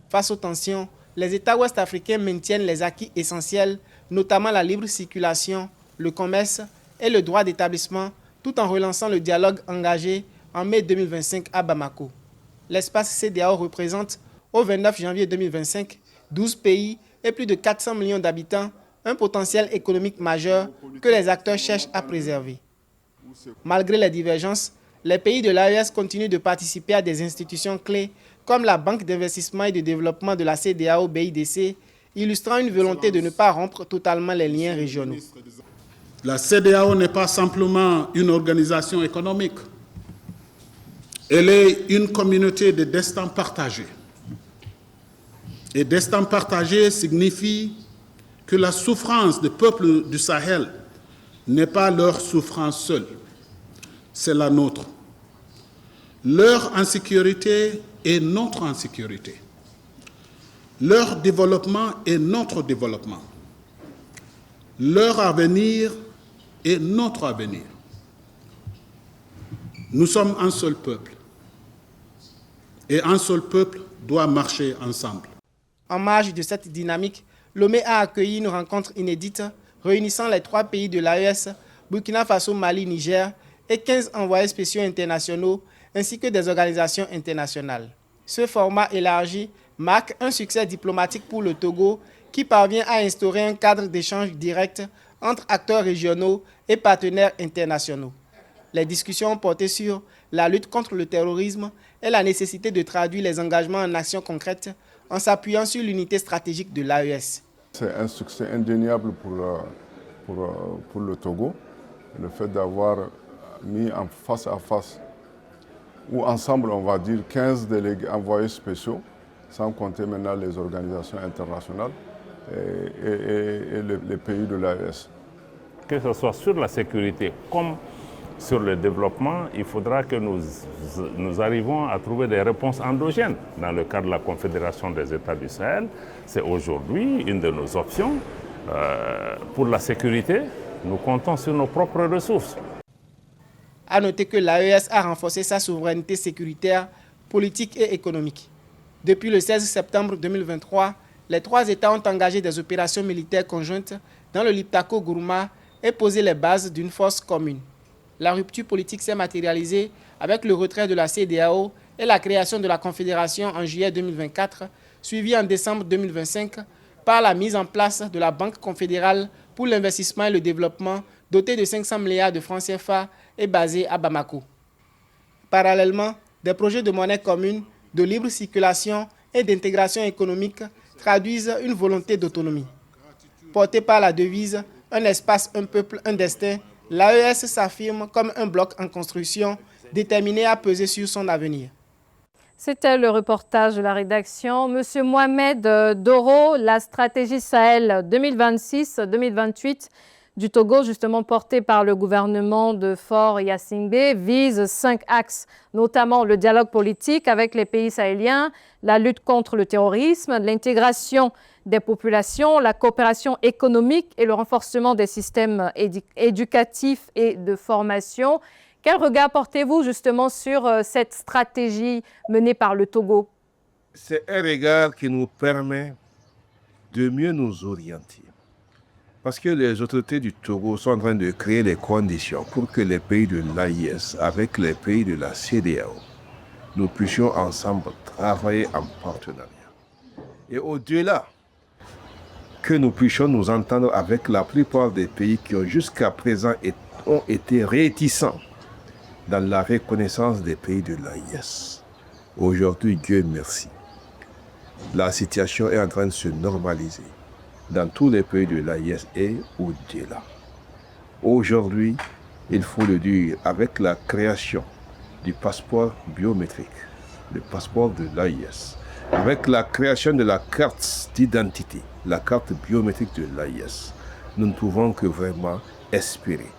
Face aux tensions, les États ouest-africains maintiennent les acquis essentiels, notamment la libre circulation, le commerce et le droit d'établissement, tout en relançant le dialogue engagé en mai 2025 à Bamako. L'espace CEDEAO représente, au 29 janvier 2025, 12 pays et plus de 400 millions d'habitants, un potentiel économique majeur que les acteurs cherchent à préserver. Malgré les divergences, les pays de l'AES continuent de participer à des institutions clés comme la Banque d'investissement et de développement de la CEDEAO BIDC, illustrant une volonté de ne pas rompre totalement les liens régionaux. La CEDEAO n'est pas simplement une organisation économique. Elle est une communauté de destin partagé. Et destin partagé signifie que la souffrance des peuples du Sahel n'est pas leur souffrance seule, c'est la nôtre. Leur insécurité est notre insécurité. Leur développement est notre développement. Leur avenir est notre avenir. Nous sommes un seul peuple. Et un seul peuple doit marcher ensemble. En marge de cette dynamique, Lomé a accueilli une rencontre inédite réunissant les 3 pays de l'AES, Burkina Faso, Mali, Niger, et 15 envoyés spéciaux internationaux, ainsi que des organisations internationales. Ce format élargi marque un succès diplomatique pour le Togo, qui parvient à instaurer un cadre d'échange direct entre acteurs régionaux et partenaires internationaux. Les discussions ont porté sur la lutte contre le terrorisme et la nécessité de traduire les engagements en actions concrètes en s'appuyant sur l'unité stratégique de l'AES. C'est un succès indéniable pour le Togo, le fait d'avoir mis en face à face, ou ensemble on va dire 15 délégués envoyés spéciaux, sans compter maintenant les organisations internationales et les pays de l'AES. Que ce soit sur la sécurité comme sur le développement, il faudra que nous arrivions à trouver des réponses endogènes. Dans le cadre de la Confédération des États du Sahel, c'est aujourd'hui une de nos options. Pour la sécurité, nous comptons sur nos propres ressources. À noter que l'AES a renforcé sa souveraineté sécuritaire, politique et économique. Depuis le 16 septembre 2023, les 3 États ont engagé des opérations militaires conjointes dans le Liptako-Gourma et posé les bases d'une force commune. La rupture politique s'est matérialisée avec le retrait de la CEDEAO et la création de la Confédération en juillet 2024, suivie en décembre 2025 par la mise en place de la Banque confédérale pour l'investissement et le développement, dotée de 500 milliards de francs CFA et basée à Bamako. Parallèlement, des projets de monnaie commune, de libre circulation et d'intégration économique traduisent une volonté d'autonomie. Portée par la devise « Un espace, un peuple, un destin », l'AES s'affirme comme un bloc en construction déterminé à peser sur son avenir. C'était le reportage de la rédaction. Monsieur Mohamed Doro, la stratégie Sahel 2026-2028 du Togo, justement portée par le gouvernement de Faure Gnassingbé, vise 5 axes, notamment le dialogue politique avec les pays sahéliens, la lutte contre le terrorisme, l'intégration des populations, la coopération économique et le renforcement des systèmes éducatifs et de formation. Quel regard portez-vous justement sur cette stratégie menée par le Togo? C'est un regard qui nous permet de mieux nous orienter. Parce que les autorités du Togo sont en train de créer les conditions pour que les pays de l'AIS, avec les pays de la CEDEAO, nous puissions ensemble travailler en partenariat. Et au-delà, que nous puissions nous entendre avec la plupart des pays qui ont jusqu'à présent ont été réticents dans la reconnaissance des pays de l'AIS. Aujourd'hui, Dieu merci, la situation est en train de se normaliser dans tous les pays de l'AIS et au-delà. Aujourd'hui, il faut le dire, avec la création du passeport biométrique, le passeport de l'AIS, avec la création de la carte d'identité, la carte biométrique de l'AIS, nous ne pouvons que vraiment espérer.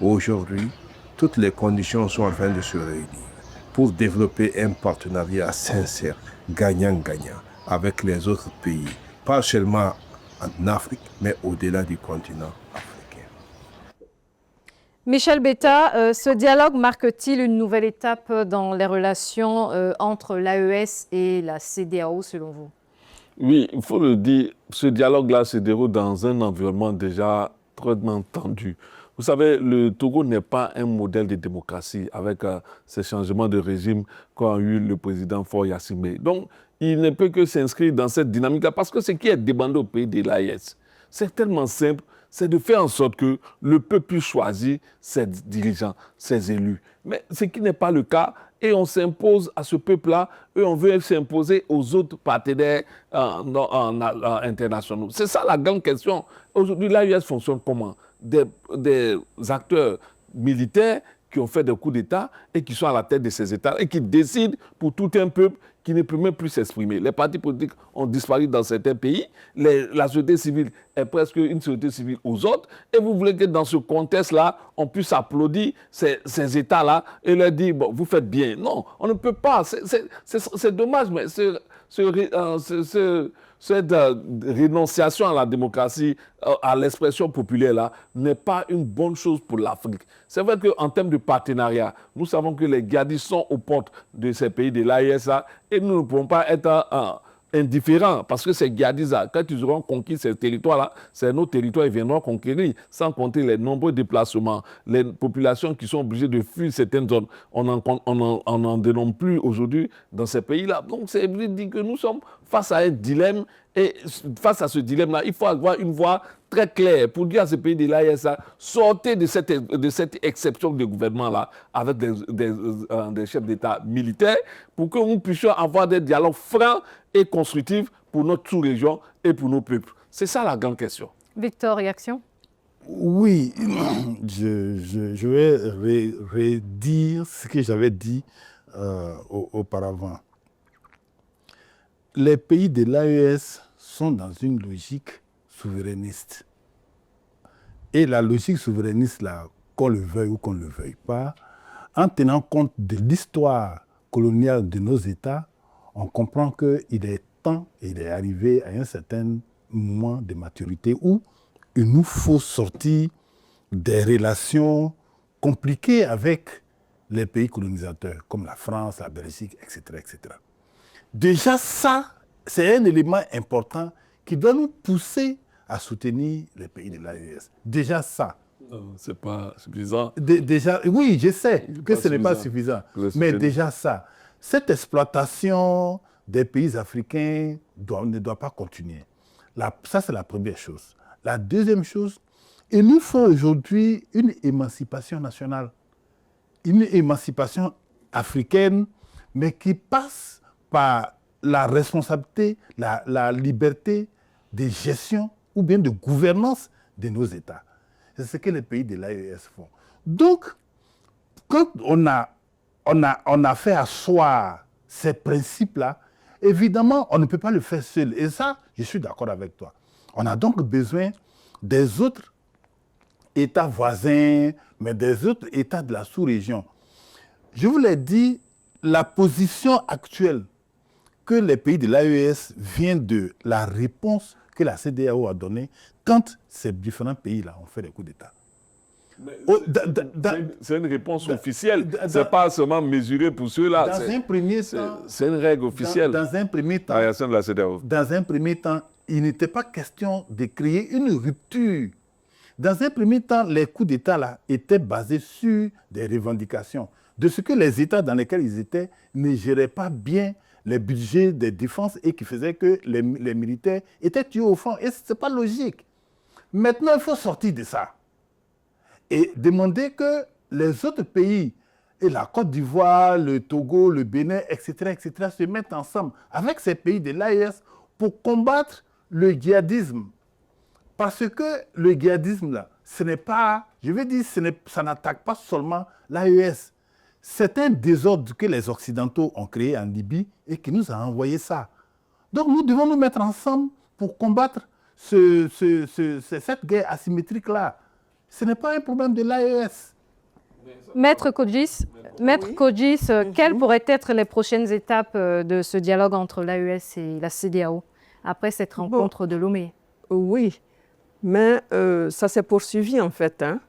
Aujourd'hui, toutes les conditions sont en train de se réunir pour développer un partenariat sincère, gagnant-gagnant, avec les autres pays, pas seulement en Afrique, mais au-delà du continent africain. Michel Betta, ce dialogue marque-t-il une nouvelle étape dans les relations entre l'AES et la CEDEAO, selon vous? Oui, il faut le dire, ce dialogue-là se déroule dans un environnement déjà très tendu. Vous savez, le Togo n'est pas un modèle de démocratie avec ces changements de régime qu'a eu le président Faure Gnassingbé. Donc, il ne peut que s'inscrire dans cette dynamique-là parce que ce qui est demandé au pays de l'AES, c'est tellement simple, c'est de faire en sorte que le peuple puisse choisir ses dirigeants, ses élus. Mais ce qui n'est pas le cas, et on s'impose à ce peuple-là, et on veut s'imposer aux autres partenaires internationaux. C'est ça la grande question. Aujourd'hui, l'AES fonctionne comment? Des acteurs militaires qui ont fait des coups d'État et qui sont à la tête de ces États et qui décident pour tout un peuple qui ne peut même plus s'exprimer. Les partis politiques ont disparu dans certains pays. La société civile est presque une société civile aux autres. Et vous voulez que dans ce contexte-là, on puisse applaudir ces États-là et leur dire, bon, vous faites bien. Non, on ne peut pas. C'est dommage, mais cette rénonciation à la démocratie, à l'expression populaire-là, n'est pas une bonne chose pour l'Afrique. C'est vrai qu'en termes de partenariat, nous savons que les djihadistes sont aux portes de ces pays de l'AES et nous ne pouvons pas être indifférents parce que ces djihadistes, quand ils auront conquis ces territoires-là, c'est nos territoires, ils viendront conquérir, sans compter les nombreux déplacements, les populations qui sont obligées de fuir certaines zones. On n'en dénombre plus aujourd'hui dans ces pays-là. Donc, c'est dire que nous sommes face à un dilemme et face à ce dilemme-là, il faut avoir une voie très claire pour dire à ces pays de l'AES, sortez de cette exception de gouvernement-là avec des chefs d'État militaires pour que nous puissions avoir des dialogues francs et constructifs pour notre sous-région et pour nos peuples. C'est ça la grande question. Victor, réaction? Oui, je vais redire ce que j'avais dit auparavant. Les pays de l'AES sont dans une logique souverainiste. Et la logique souverainiste, là, qu'on le veuille ou qu'on ne le veuille pas, en tenant compte de l'histoire coloniale de nos États, on comprend qu'il est temps, il est arrivé à un certain moment de maturité où il nous faut sortir des relations compliquées avec les pays colonisateurs, comme la France, la Belgique, etc. etc. Déjà ça, c'est un élément important qui doit nous pousser à soutenir les pays de l'AES. Déjà ça. Ce n'est pas suffisant. Déjà, oui, je sais que ce n'est pas suffisant. Mais déjà ça, cette exploitation des pays africains ne doit pas continuer. Ça, c'est la première chose. La deuxième chose, il nous faut aujourd'hui une émancipation nationale, une émancipation africaine, mais qui passe par la responsabilité, la liberté de gestion ou bien de gouvernance de nos États. C'est ce que les pays de l'AES font. Donc, quand on a fait asseoir ces principes-là, évidemment, on ne peut pas le faire seul. Et ça, je suis d'accord avec toi. On a donc besoin des autres États voisins, mais des autres États de la sous-région. Je vous l'ai dit, la position actuelle que les pays de l'AES vient de la réponse que la CEDEAO a donnée quand ces différents pays-là ont fait des coups d'État. C'est une réponse officielle. Ce n'est pas seulement mesuré pour ceux-là. Dans un premier temps, c'est une règle officielle. Dans un premier temps, la réaction de la CEDEAO. Dans un premier temps, il n'était pas question de créer une rupture. Dans un premier temps, les coups d'État là étaient basés sur des revendications de ce que les États dans lesquels ils étaient ne géraient pas bien les budgets de défense et qui faisait que les militaires étaient tués au front. Et ce n'est pas logique. Maintenant, il faut sortir de ça et demander que les autres pays, et la Côte d'Ivoire, le Togo, le Bénin, etc., se mettent ensemble avec ces pays de l'AES pour combattre le djihadisme. Parce que le djihadisme, là, ce n'est pas, je veux dire, ça n'attaque pas seulement l'AES. C'est un désordre que les Occidentaux ont créé en Libye et qui nous a envoyé ça. Donc nous devons nous mettre ensemble pour combattre cette guerre asymétrique-là. Ce n'est pas un problème de l'AES. Maître Kogis, quelles pourraient être les prochaines étapes de ce dialogue entre l'AES et la CEDEAO après cette rencontre de Lomé? Oui, mais ça s'est poursuivi en fait. Hein.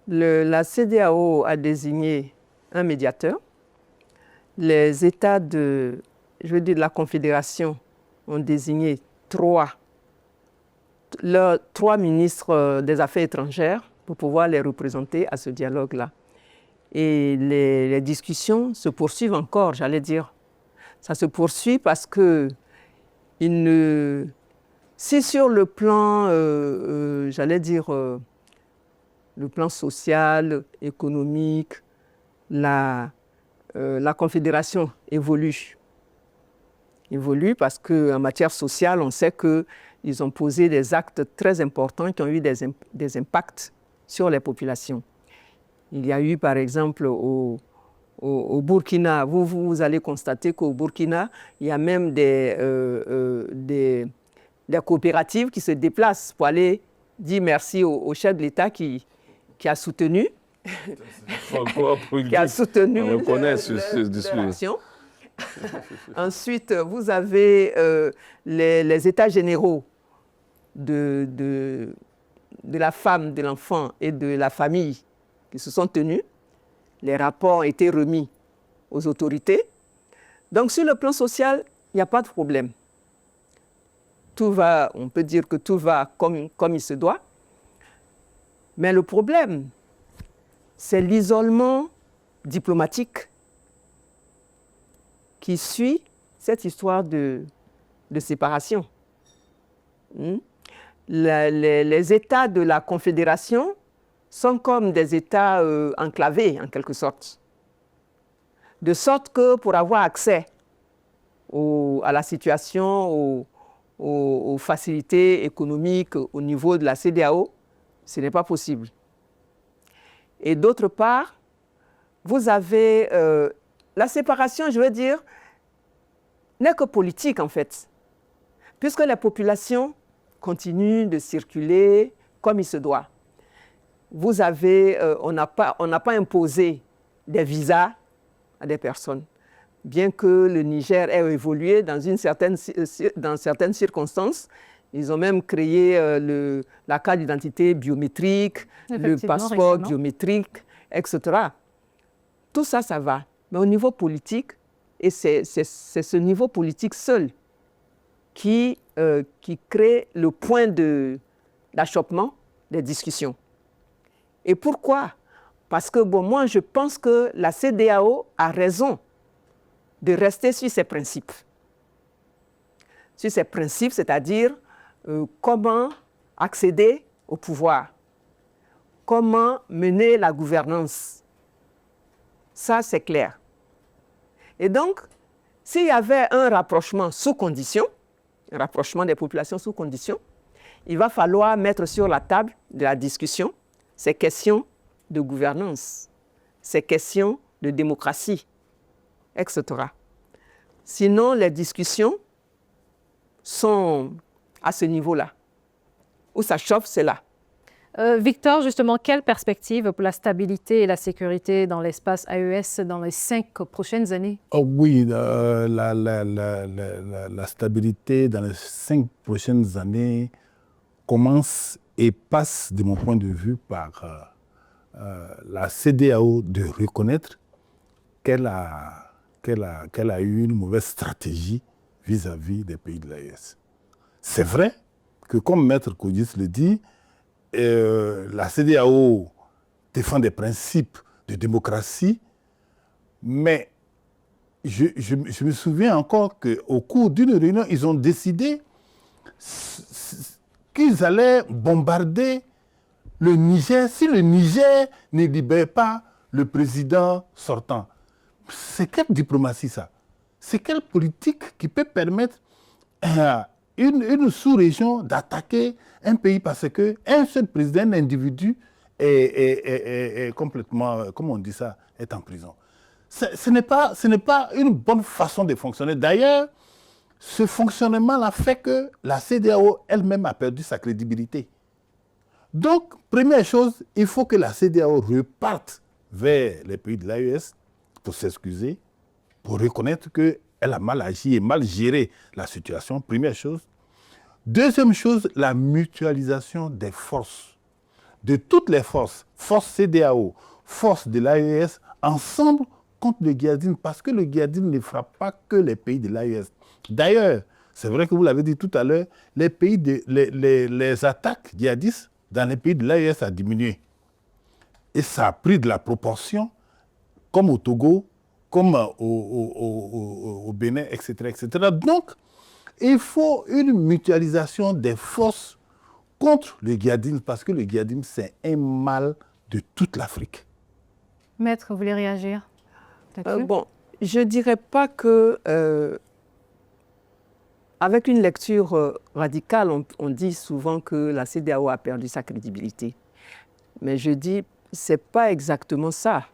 La CEDEAO a désigné un médiateur. Les États de la Confédération ont désigné trois ministres des Affaires étrangères pour pouvoir les représenter à ce dialogue-là. Et les discussions se poursuivent encore, j'allais dire. Ça se poursuit parce que si sur le plan, le plan social, économique, la Confédération évolue parce qu'en matière sociale, on sait qu'ils ont posé des actes très importants qui ont eu des impacts sur les populations. Il y a eu, par exemple, au Burkina, vous allez constater qu'au Burkina, il y a même des coopératives qui se déplacent pour aller dire merci au chef de l'État qui a soutenu. Qui a soutenu on reconnaît ce discours. Ensuite, vous avez les états généraux de la femme, de l'enfant et de la famille qui se sont tenus. Les rapports ont été remis aux autorités. Donc, sur le plan social, il n'y a pas de problème. On peut dire que tout va comme il se doit. Mais le problème, c'est l'isolement diplomatique qui suit cette histoire de séparation. Les États de la Confédération sont comme des États enclavés, en quelque sorte. De sorte que pour avoir accès à la situation, aux facilités économiques au niveau de la CEDEAO, ce n'est pas possible. Et d'autre part, vous avez la séparation, je veux dire, n'est que politique en fait, puisque la population continue de circuler comme il se doit. Vous avez, on n'a pas imposé des visas à des personnes, bien que le Niger ait évolué dans certaines circonstances. Ils ont même créé la carte d'identité biométrique, le passeport récemment. Biométrique, etc. Tout ça, ça va. Mais au niveau politique, et c'est ce niveau politique seul qui crée le point d'achoppement des discussions. Et pourquoi? Parce que moi, je pense que la CEDEAO a raison de rester sur ses principes. Sur ses principes, c'est-à-dire comment accéder au pouvoir, comment mener la gouvernance. Ça, c'est clair. Et donc, s'il y avait un rapprochement sous condition, un rapprochement des populations sous condition, il va falloir mettre sur la table de la discussion ces questions de gouvernance, ces questions de démocratie, etc. Sinon, les discussions sont à ce niveau-là. Où ça chauffe, c'est là. Victor, justement, quelle perspective pour la stabilité et la sécurité dans l'espace AES dans les 5 prochaines années? Oui, la stabilité dans les 5 prochaines années commence et passe, de mon point de vue, par la CEDEAO de reconnaître qu'elle a eu une mauvaise stratégie vis-à-vis des pays de l'AES. C'est vrai que, comme Maître Koudis le dit, la CEDEAO défend des principes de démocratie, mais je me souviens encore qu'au cours d'une réunion, ils ont décidé qu'ils allaient bombarder le Niger si le Niger ne libère pas le président sortant. C'est quelle diplomatie ça? C'est quelle politique qui peut permettre à une sous-région d'attaquer un pays parce qu'un seul président, un individu est complètement, comment on dit ça, est en prison? Ce n'est pas une bonne façon de fonctionner. D'ailleurs, ce fonctionnement-là fait que la CEDEAO elle-même a perdu sa crédibilité. Donc, première chose, il faut que la CEDEAO reparte vers les pays de l'AES pour s'excuser, pour reconnaître qu'elle a mal agi et mal géré la situation, première chose. Deuxième chose, la mutualisation des forces, de toutes les forces, force CEDEAO, force de l'AES, ensemble contre le djihadisme, parce que le djihadisme ne frappe pas que les pays de l'AES. D'ailleurs, c'est vrai que vous l'avez dit tout à l'heure, les attaques djihadistes dans les pays de l'AES a diminué. Et ça a pris de la proportion, comme au Togo, comme au Bénin, etc., etc. Donc, il faut une mutualisation des forces contre le djihadisme, parce que le djihadisme, c'est un mal de toute l'Afrique. Maître, vous voulez réagir? Bon, je ne dirais pas que, avec une lecture radicale, on dit souvent que la CEDEAO a perdu sa crédibilité. Mais je dis, ce n'est pas exactement ça.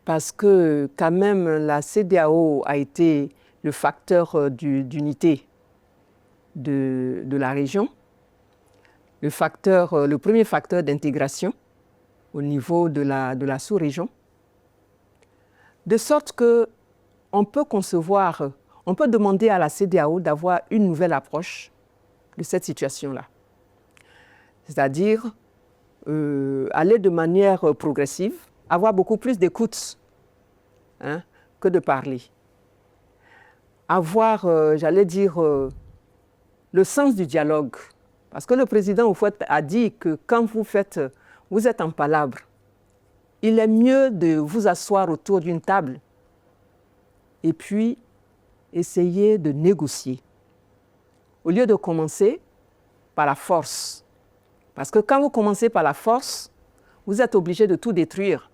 Parce que, quand même, la CEDEAO a été le facteur d'unité de la région, le premier facteur d'intégration au niveau de la sous-région, de sorte qu'on peut concevoir, on peut demander à la CEDEAO d'avoir une nouvelle approche de cette situation-là. C'est-à-dire aller de manière progressive, avoir beaucoup plus d'écoute que de parler. Avoir, j'allais dire, le sens du dialogue. Parce que le président Houphouët a dit que quand vous êtes en palabre, il est mieux de vous asseoir autour d'une table et puis essayer de négocier. Au lieu de commencer par la force. Parce que quand vous commencez par la force, vous êtes obligé de tout détruire.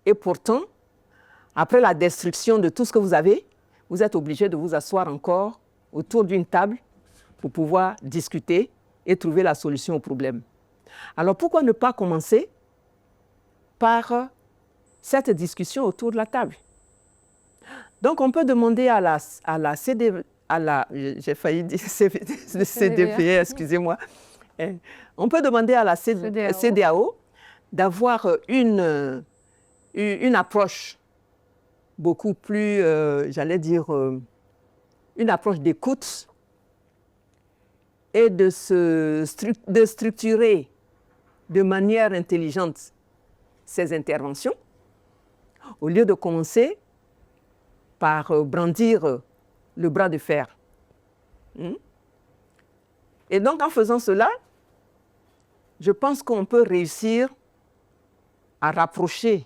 Et pourtant, après la destruction de tout ce que vous avez, vous êtes obligé de vous asseoir encore autour d'une table pour pouvoir discuter et trouver la solution au problème. Alors pourquoi ne pas commencer par cette discussion autour de la table? Donc on peut demander à la j'ai failli dire le CDPE, excusez-moi. On peut demander à la CEDEAO d'avoir une approche beaucoup plus, j'allais dire, une approche d'écoute et de structurer de manière intelligente ces interventions, au lieu de commencer par brandir le bras de fer. Et donc, en faisant cela, je pense qu'on peut réussir à rapprocher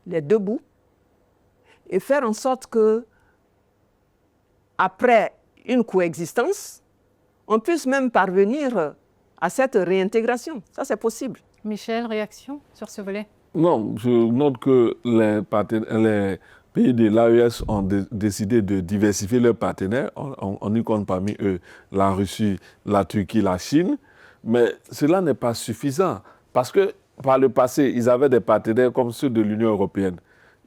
les deux bouts et faire en sorte que, après une coexistence, on puisse même parvenir à cette réintégration. Ça, c'est possible. Michel, réaction sur ce volet? Non, je note que les pays de l'AES ont décidé de diversifier leurs partenaires. On y compte parmi eux la Russie, la Turquie, la Chine. Mais cela n'est pas suffisant parce que par le passé, ils avaient des partenaires comme ceux de l'Union européenne.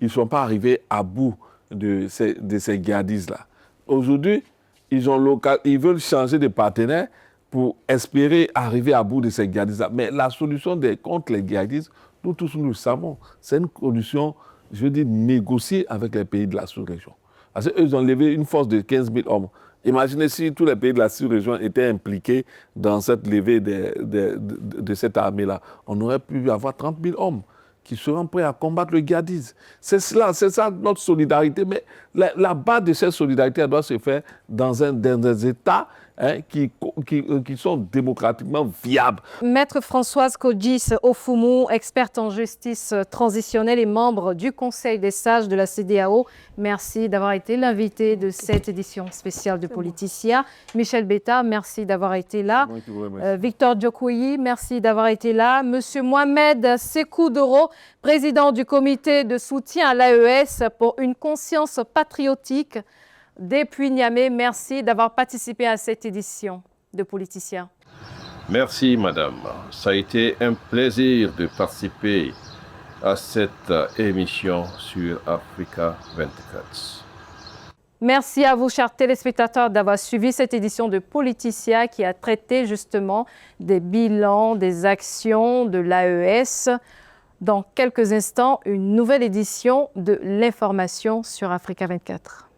Ils ne sont pas arrivés à bout de ces djihadistes-là. Aujourd'hui, ils veulent changer de partenaire pour espérer arriver à bout de ces djihadistes-là. Mais la solution contre les djihadistes, nous tous nous le savons, c'est une solution, je veux dire, négociée avec les pays de la sous-région. Parce qu'eux, ils ont levé une force de 15 000 hommes. Imaginez si tous les pays de la sous-région étaient impliqués dans cette levée de cette armée-là. On aurait pu avoir 30 000 hommes qui seront prêts à combattre le djihadisme. C'est ça notre solidarité. Mais la base de cette solidarité, elle doit se faire dans des États qui sont démocratiquement viables. Maître Françoise Kodjis-Ofoumou, experte en justice transitionnelle et membre du Conseil des sages de la CEDEAO, merci d'avoir été l'invité de cette édition spéciale de Politicia. Michel Betta, merci d'avoir été là. Victor Diokoyi, merci d'avoir été là. Monsieur Mohamed Sekoudoro, président du comité de soutien à l'AES pour une conscience patriotique. Depuis Niamey, merci d'avoir participé à cette édition de Politicia. Merci, madame. Ça a été un plaisir de participer à cette émission sur Africa 24. Merci à vous, chers téléspectateurs, d'avoir suivi cette édition de Politicia qui a traité justement des bilans, des actions de l'AES. Dans quelques instants, une nouvelle édition de l'information sur Africa 24.